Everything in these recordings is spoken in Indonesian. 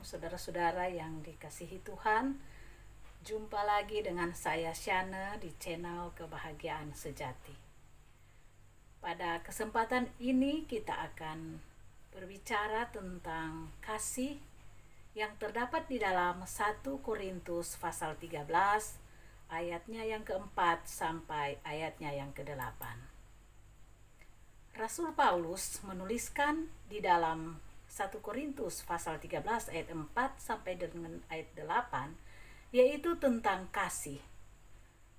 saudara-saudara yang dikasihi Tuhan. Jumpa lagi dengan saya Shana di channel Kebahagiaan Sejati. Pada kesempatan ini kita akan berbicara tentang kasih yang terdapat di dalam 1 Korintus pasal 13 ayatnya yang keempat sampai ayatnya yang ke-8. Rasul Paulus menuliskan di dalam 1 Korintus pasal 13 ayat 4 sampai dengan ayat 8, yaitu tentang kasih.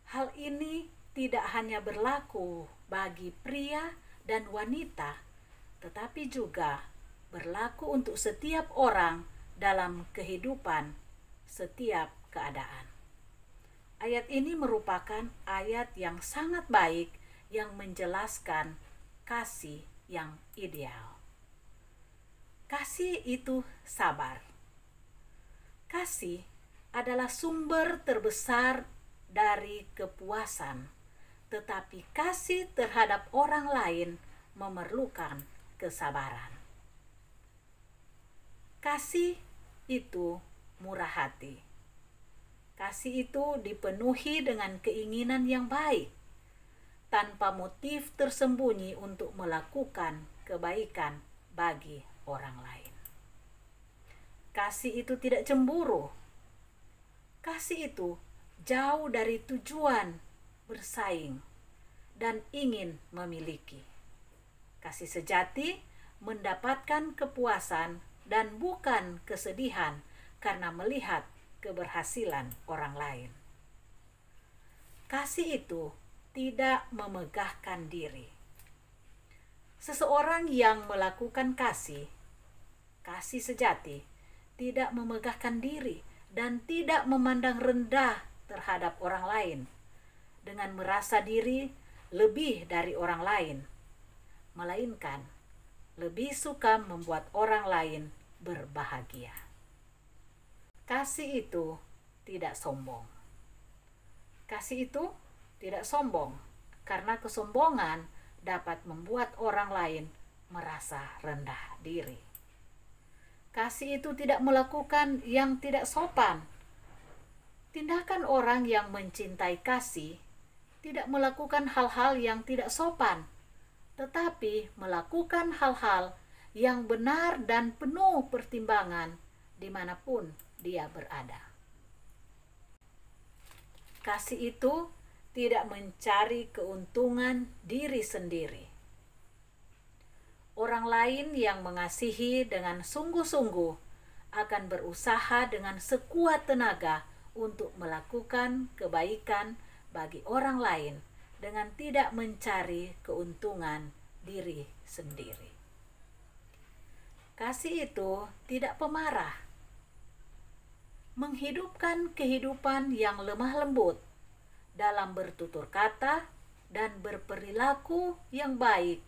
Hal ini tidak hanya berlaku bagi pria dan wanita, tetapi juga berlaku untuk setiap orang dalam kehidupan setiap keadaan. Ayat ini merupakan ayat yang sangat baik yang menjelaskan kasih yang ideal. Kasih itu sabar. Kasih adalah sumber terbesar dari kepuasan, tetapi kasih terhadap orang lain memerlukan kesabaran. Kasih itu murah hati. Kasih itu dipenuhi dengan keinginan yang baik, tanpa motif tersembunyi untuk melakukan kebaikan bagi orang lain. Kasih itu tidak cemburu. Kasih itu jauh dari tujuan bersaing dan ingin memiliki. Kasih sejati mendapatkan kepuasan dan bukan kesedihan karena melihat keberhasilan orang lain. Kasih itu tidak memegahkan diri. Seseorang yang melakukan kasih sejati, tidak memegahkan diri dan tidak memandang rendah terhadap orang lain dengan merasa diri lebih dari orang lain, melainkan lebih suka membuat orang lain berbahagia. Kasih itu tidak sombong. Kasih itu tidak sombong, karena kesombongan dapat membuat orang lain merasa rendah diri. Kasih itu tidak melakukan yang tidak sopan. Tindakan orang yang mencintai kasih tidak melakukan hal-hal yang tidak sopan, tetapi melakukan hal-hal yang benar dan penuh pertimbangan dimanapun dia berada. Kasih itu tidak mencari keuntungan diri sendiri. Orang lain yang mengasihi dengan sungguh-sungguh akan berusaha dengan sekuat tenaga untuk melakukan kebaikan bagi orang lain dengan tidak mencari keuntungan diri sendiri. Kasih itu tidak pemarah, menghidupkan kehidupan yang lemah lembut dalam bertutur kata dan berperilaku yang baik,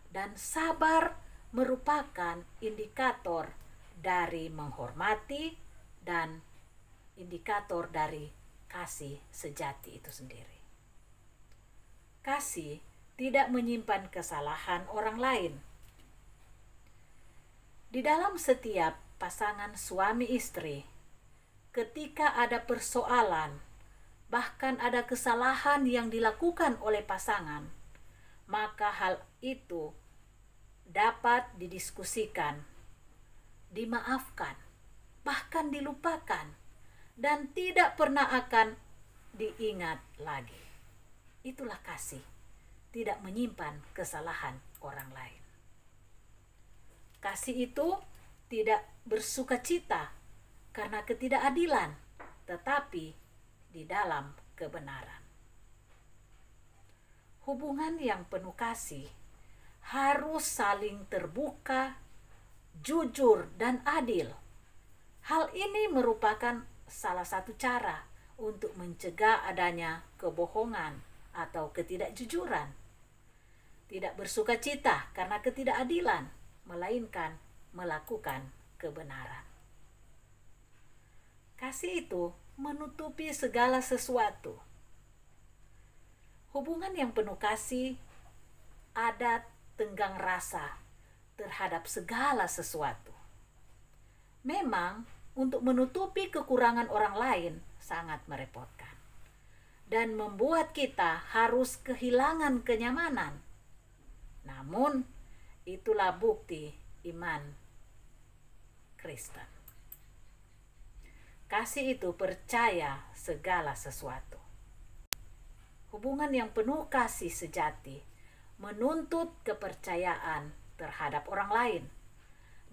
dan sabar merupakan indikator dari menghormati dan indikator dari kasih sejati itu sendiri. Kasih tidak menyimpan kesalahan orang lain. Di dalam setiap pasangan suami istri, ketika ada persoalan, bahkan ada kesalahan yang dilakukan oleh pasangan, maka hal itu dapat didiskusikan, dimaafkan, bahkan dilupakan, dan tidak pernah akan diingat lagi. Itulah kasih, tidak menyimpan kesalahan orang lain. Kasih itu tidak bersukacita karena ketidakadilan, tetapi di dalam kebenaran. Hubungan yang penuh kasih harus saling terbuka, jujur, dan adil. Hal ini merupakan salah satu cara untuk mencegah adanya kebohongan atau ketidakjujuran. Tidak bersukacita karena ketidakadilan, melainkan melakukan kebenaran. Kasih itu menutupi segala sesuatu. Hubungan yang penuh kasih ada tenggang rasa terhadap segala sesuatu. Memang untuk menutupi kekurangan orang lain sangat merepotkan dan membuat kita harus kehilangan kenyamanan. Namun, itulah bukti iman Kristen. Kasih itu percaya segala sesuatu. Hubungan yang penuh kasih sejati menuntut kepercayaan terhadap orang lain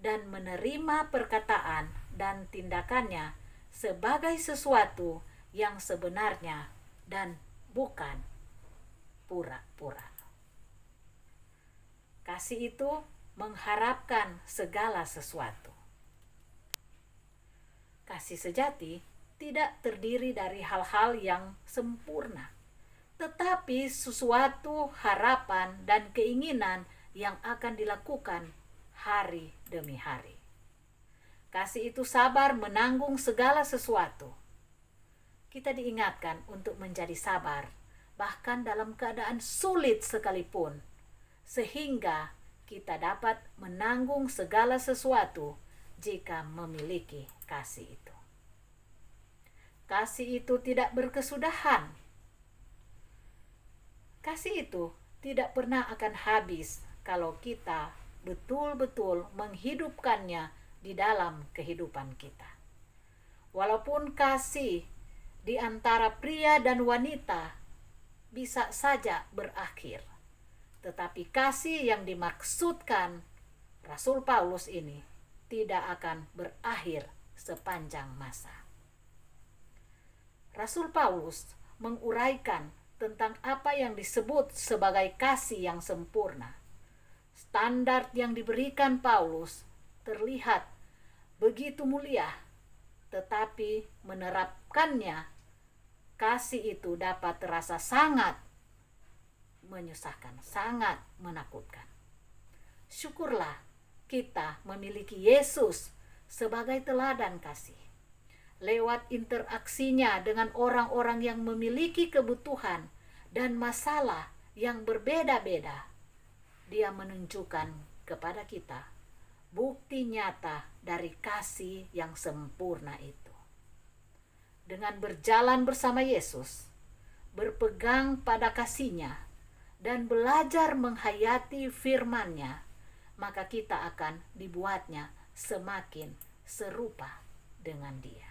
dan menerima perkataan dan tindakannya sebagai sesuatu yang sebenarnya dan bukan pura-pura. Kasih itu mengharapkan segala sesuatu. Kasih sejati tidak terdiri dari hal-hal yang sempurna, tetapi sesuatu harapan dan keinginan yang akan dilakukan hari demi hari. Kasih itu sabar menanggung segala sesuatu. Kita diingatkan untuk menjadi sabar, bahkan dalam keadaan sulit sekalipun, sehingga kita dapat menanggung segala sesuatu jika memiliki kasih itu. Kasih itu tidak berkesudahan. Kasih itu tidak pernah akan habis kalau kita betul-betul menghidupkannya di dalam kehidupan kita. Walaupun kasih di antara pria dan wanita bisa saja berakhir, tetapi kasih yang dimaksudkan Rasul Paulus ini tidak akan berakhir sepanjang masa. Rasul Paulus menguraikan tentang apa yang disebut sebagai kasih yang sempurna. Standar yang diberikan Paulus terlihat begitu mulia, tetapi menerapkannya, kasih itu dapat terasa sangat menyusahkan, sangat menakutkan. Syukurlah kita memiliki Yesus sebagai teladan kasih. Lewat interaksinya dengan orang-orang yang memiliki kebutuhan dan masalah yang berbeda-beda, Dia menunjukkan kepada kita bukti nyata dari kasih yang sempurna itu. Dengan berjalan bersama Yesus, berpegang pada kasih-Nya, dan belajar menghayati firman-Nya, maka kita akan dibuatnya semakin serupa dengan Dia.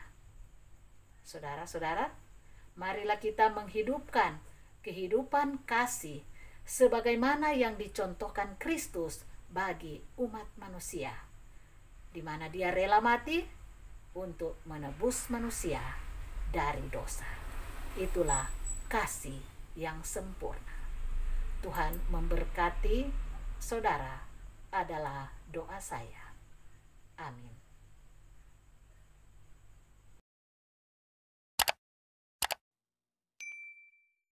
Saudara-saudara, marilah kita menghidupkan kehidupan kasih sebagaimana yang dicontohkan Kristus bagi umat manusia, di mana Dia rela mati untuk menebus manusia dari dosa. Itulah kasih yang sempurna. Tuhan memberkati saudara adalah doa saya. Amin.